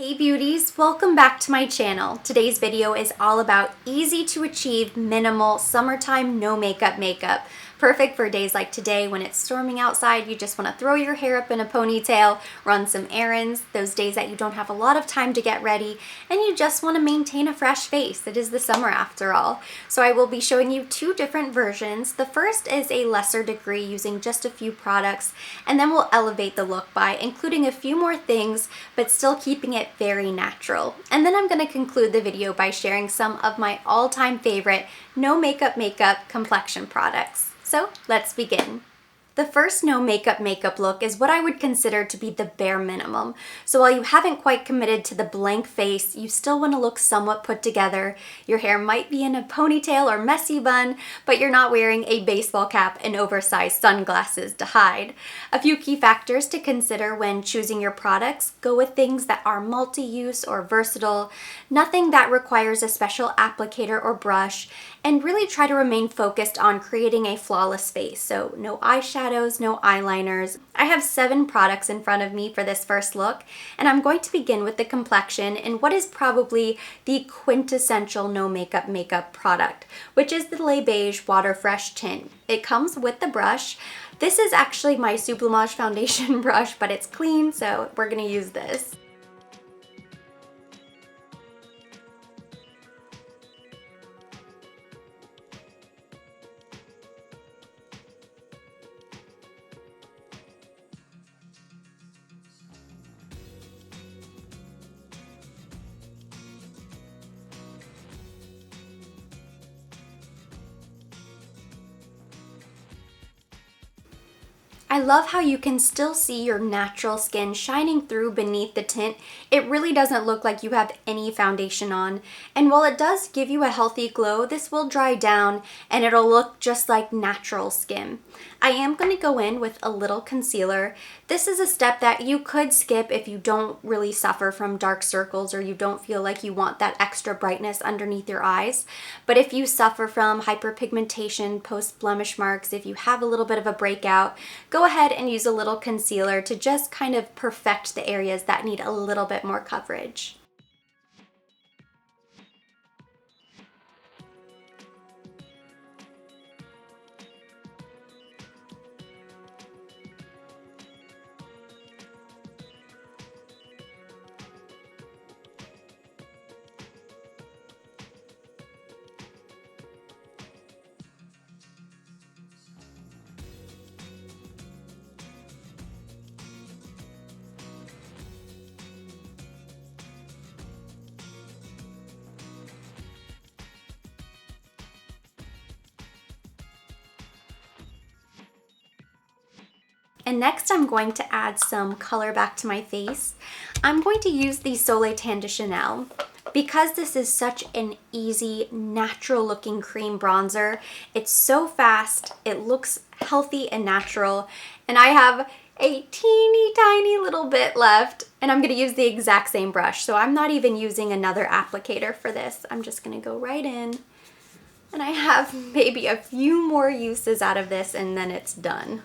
Hey beauties, welcome back to my channel. Today's video is all about easy to achieve minimal summertime no makeup. Perfect for days like today when it's storming outside, you just want to throw your hair up in a ponytail, run some errands, those days that you don't have a lot of time to get ready, and you just want to maintain a fresh face. It is the summer after all. So I will be showing you two different versions. The first is a lesser degree using just a few products, and then we'll elevate the look by including a few more things, but still keeping it very natural. And then I'm going to conclude the video by sharing some of my all-time favorite no makeup complexion products. So let's begin. The first no makeup look is what I would consider to be the bare minimum. So while you haven't quite committed to the blank face, you still want to look somewhat put together. Your hair might be in a ponytail or messy bun, but you're not wearing a baseball cap and oversized sunglasses to hide. A few key factors to consider when choosing your products: go with things that are multi-use or versatile, nothing that requires a special applicator or brush, and really try to remain focused on creating a flawless face. So no eyeshadows, no eyeliners. I have 7 products in front of me for this first look, and I'm going to begin with the complexion and what is probably the quintessential no makeup product, which is the Le Beige Water Fresh Tint. It comes with the brush. This is actually my Sublimage foundation brush, but it's clean, so we're gonna use this. I love how you can still see your natural skin shining through beneath the tint. It really doesn't look like you have any foundation on. And while it does give you a healthy glow, this will dry down and it'll look just like natural skin. I am going to go in with a little concealer. This is a step that you could skip if you don't really suffer from dark circles or you don't feel like you want that extra brightness underneath your eyes. But if you suffer from hyperpigmentation, post-blemish marks, if you have a little bit of a breakout, go ahead and use a little concealer to just kind of perfect the areas that need a little bit more coverage. And next I'm going to add some color back to my face. I'm going to use the Soleil Tan de Chanel. Because this is such an easy, natural looking cream bronzer, it's so fast, it looks healthy and natural, and I have a teeny tiny little bit left, and I'm gonna use the exact same brush. So I'm not even using another applicator for this. I'm just gonna go right in, and I have maybe a few more uses out of this and then it's done.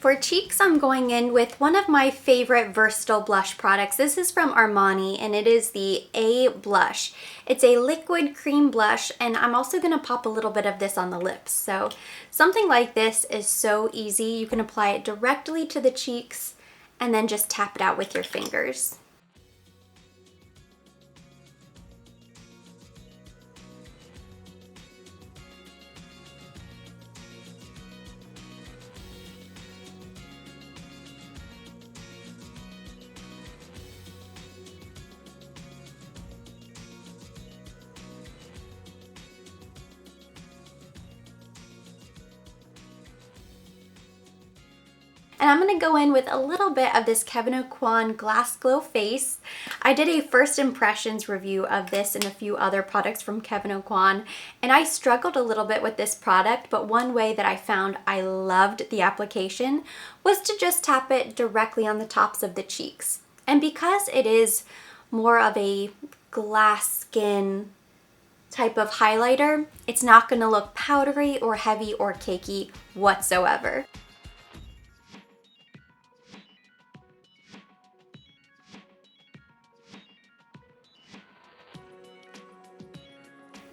For cheeks, I'm going in with one of my favorite versatile blush products. This is from Armani and it is the A Blush. It's a liquid cream blush, and I'm also gonna pop a little bit of this on the lips. So something like this is so easy. You can apply it directly to the cheeks and then just tap it out with your fingers. And I'm going to go in with a little bit of this Kevyn Aucoin Glass Glow Face. I did a first impressions review of this and a few other products from Kevyn Aucoin, and I struggled a little bit with this product, but one way that I found I loved the application was to just tap it directly on the tops of the cheeks. And because it is more of a glass skin type of highlighter, it's not going to look powdery or heavy or cakey whatsoever.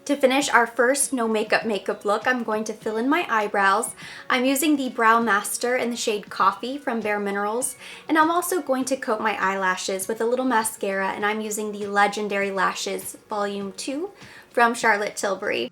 To finish our first no makeup look, I'm going to fill in my eyebrows. I'm using the Brow Master in the shade Coffee from Bare Minerals, and I'm also going to coat my eyelashes with a little mascara, and I'm using the Legendary Lashes Volume 2 from Charlotte Tilbury.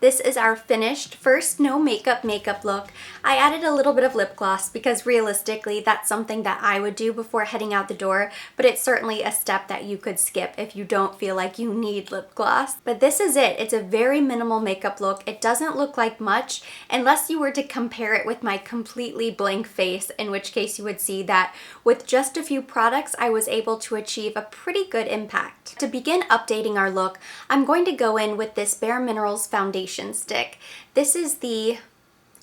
This is our finished first no makeup look. I added a little bit of lip gloss because realistically that's something that I would do before heading out the door, but it's certainly a step that you could skip if you don't feel like you need lip gloss. But this is it. It's a very minimal makeup look. It doesn't look like much unless you were to compare it with my completely blank face, in which case you would see that with just a few products I was able to achieve a pretty good impact. To begin updating our look, I'm going to go in with this Bare Minerals foundation stick. This is the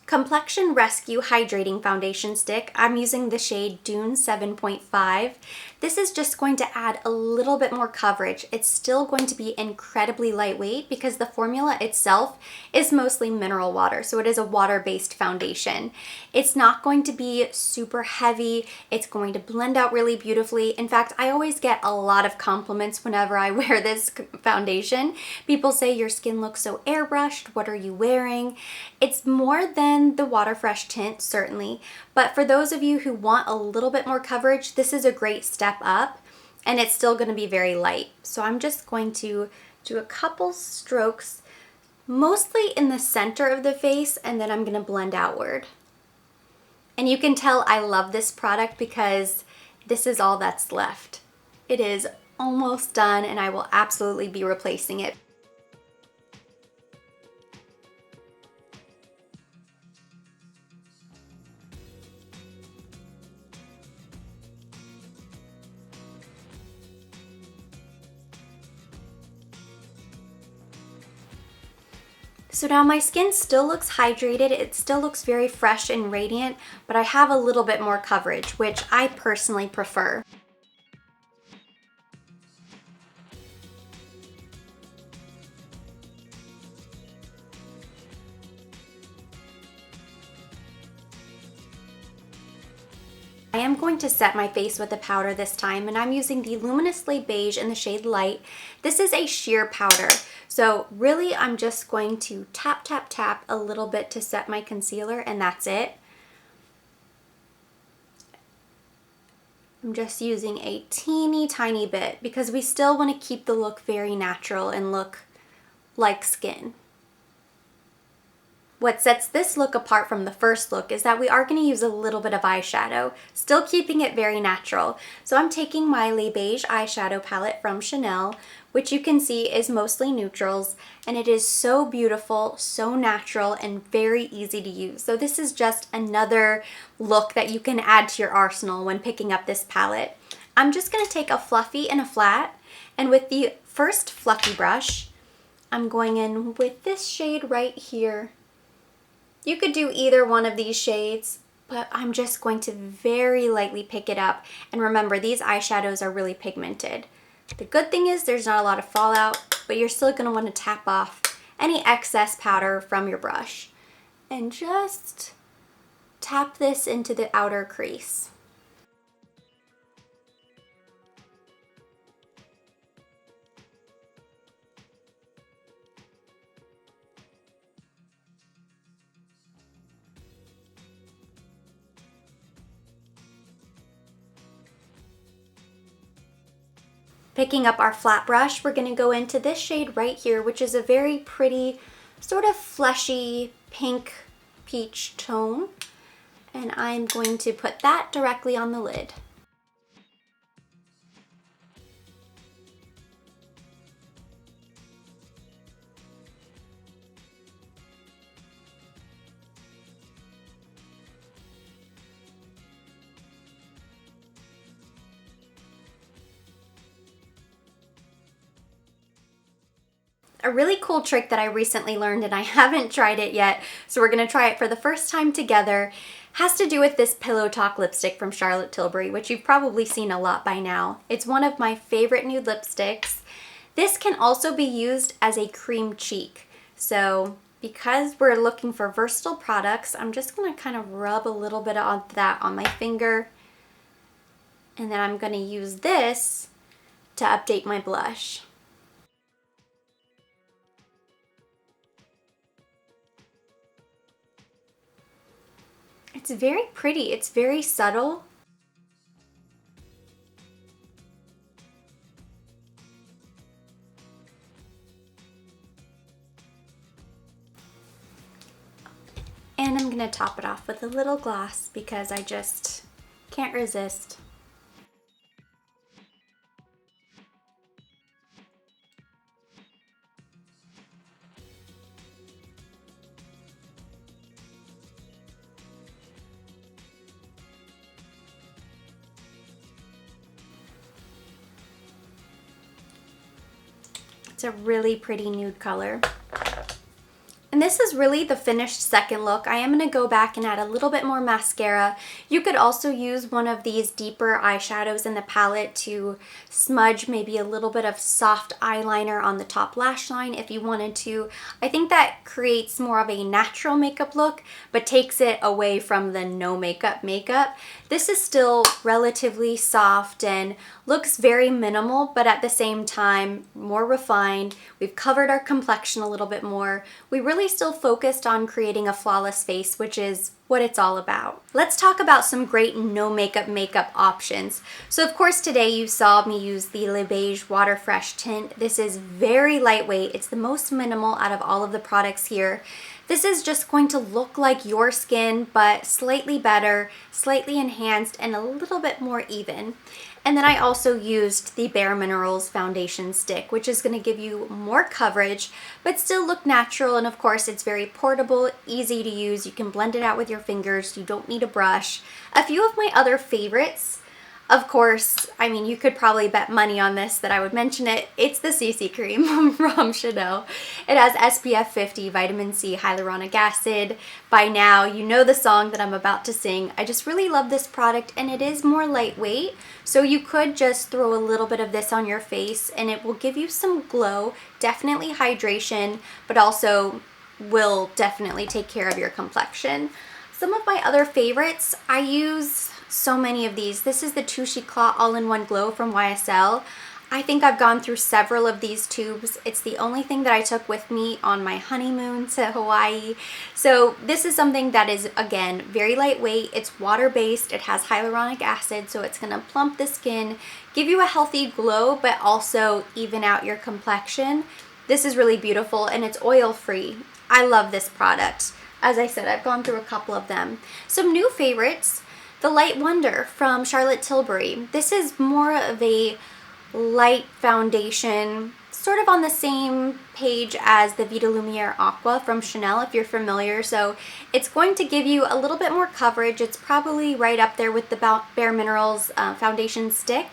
Complexion Rescue Hydrating Foundation Stick. I'm using the shade Dune 7.5. This is just going to add a little bit more coverage. It's still going to be incredibly lightweight because the formula itself is mostly mineral water, so it is a water-based foundation. It's not going to be super heavy. It's going to blend out really beautifully. In fact, I always get a lot of compliments whenever I wear this foundation. People say your skin looks so airbrushed. What are you wearing? It's more than the Water Fresh tint, certainly, but for those of you who want a little bit more coverage, this is a great step up, and it's still going to be very light. So I'm just going to do a couple strokes, mostly in the center of the face, and then I'm going to blend outward. And you can tell I love this product because this is all that's left. It is almost done, and I will absolutely be replacing it. So now my skin still looks hydrated, it still looks very fresh and radiant, but I have a little bit more coverage, which I personally prefer. I am going to set my face with a powder this time, and I'm using the Luminously Beige in the shade Light. This is a sheer powder, so really I'm just going to tap, tap, tap a little bit to set my concealer, and that's it. I'm just using a teeny tiny bit because we still want to keep the look very natural and look like skin. What sets this look apart from the first look is that we are going to use a little bit of eyeshadow, still keeping it very natural. So I'm taking my Les Beige eyeshadow palette from Chanel, which you can see is mostly neutrals, and it is so beautiful, so natural, and very easy to use. So this is just another look that you can add to your arsenal when picking up this palette. I'm just going to take a fluffy and a flat, and with the first fluffy brush, I'm going in with this shade right here. You could do either one of these shades, but I'm just going to very lightly pick it up. And remember, these eyeshadows are really pigmented. The good thing is there's not a lot of fallout, but you're still going to want to tap off any excess powder from your brush. And just tap this into the outer crease. Picking up our flat brush, we're going to go into this shade right here, which is a very pretty, sort of fleshy pink peach tone. And I'm going to put that directly on the lid. A really cool trick that I recently learned, and I haven't tried it yet, so we're gonna try it for the first time together, has to do with this Pillow Talk lipstick from Charlotte Tilbury, which you've probably seen a lot by now. It's one of my favorite nude lipsticks. This can also be used as a cream cheek. So because we're looking for versatile products, I'm just gonna kind of rub a little bit of that on my finger, and then I'm gonna use this to update my blush. It's very pretty. It's very subtle. And I'm gonna top it off with a little gloss because I just can't resist. It's a really pretty nude color. And this is really the finished second look. I am going to go back and add a little bit more mascara. You could also use one of these deeper eyeshadows in the palette to smudge maybe a little bit of soft eyeliner on the top lash line if you wanted to. I think that creates more of a natural makeup look, but takes it away from the no makeup makeup. This is still relatively soft and looks very minimal, but at the same time more refined. We've covered our complexion a little bit more. We really still focused on creating a flawless face, which is what it's all about. Let's talk about some great no makeup options. So of course today you saw me use the Le Beige Water Fresh tint. This is very lightweight. It's the most minimal out of all of the products here. This is just going to look like your skin, but slightly better, slightly enhanced, and a little bit more even. And then I also used the Bare Minerals foundation stick, which is going to give you more coverage, but still look natural. And of course, it's very portable, easy to use. You can blend it out with your fingers. You don't need a brush. A few of my other favorites, of course, I mean, you could probably bet money on this that I would mention it. It's the CC cream from Chanel. It has SPF 50, vitamin C, hyaluronic acid. By now, you know the song that I'm about to sing. I just really love this product, and it is more lightweight. So you could just throw a little bit of this on your face and it will give you some glow, definitely hydration, but also will definitely take care of your complexion. Some of my other favorites, I use so many of these. This is the Touche Éclat All-in-One Glow from YSL. I think I've gone through several of these tubes. It's the only thing that I took with me on my honeymoon to Hawaii. So this is something that is, again, very lightweight. It's water-based. It has hyaluronic acid, so it's gonna plump the skin, give you a healthy glow, but also even out your complexion. This is really beautiful, and it's oil-free. I love this product. As I said, I've gone through a couple of them. Some new favorites, the Light Wonder from Charlotte Tilbury. This is more of a light foundation, sort of on the same page as the Vita Lumiere Aqua from Chanel, if you're familiar. So it's going to give you a little bit more coverage. It's probably right up there with the Bare Minerals foundation stick,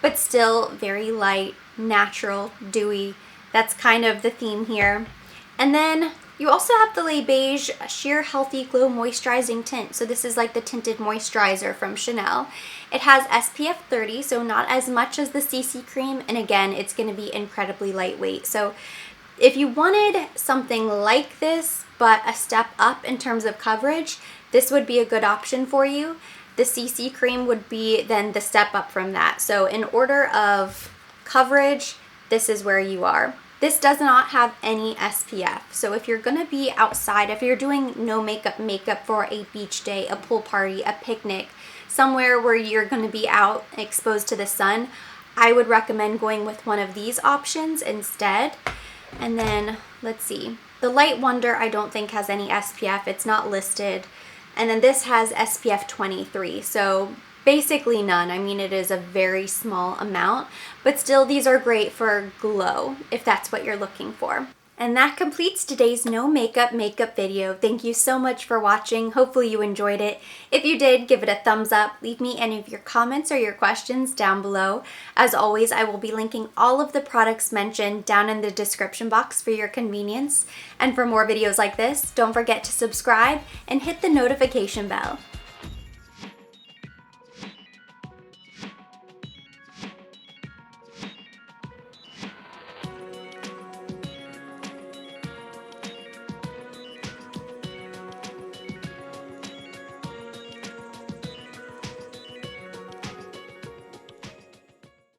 but still very light, natural, dewy. That's kind of the theme here. And then you also have the Le Beige Sheer Healthy Glow Moisturizing Tint. So this is like the tinted moisturizer from Chanel. It has SPF 30, so not as much as the CC cream. And again, it's going to be incredibly lightweight. So if you wanted something like this, but a step up in terms of coverage, this would be a good option for you. The CC cream would be then the step up from that. So in order of coverage, this is where you are. This does not have any SPF. So if you're gonna be outside, if you're doing no makeup for a beach day, a pool party, a picnic, somewhere where you're gonna be out exposed to the sun, I would recommend going with one of these options instead. And then, let's see. The Light Wonder I don't think has any SPF. It's not listed. And then this has SPF 23, so basically none. I mean, it is a very small amount, but still these are great for glow if that's what you're looking for. And that completes today's no makeup video. Thank you so much for watching. Hopefully you enjoyed it. If you did, give it a thumbs up. Leave me any of your comments or your questions down below. As always, I will be linking all of the products mentioned down in the description box for your convenience. And for more videos like this, don't forget to subscribe and hit the notification bell.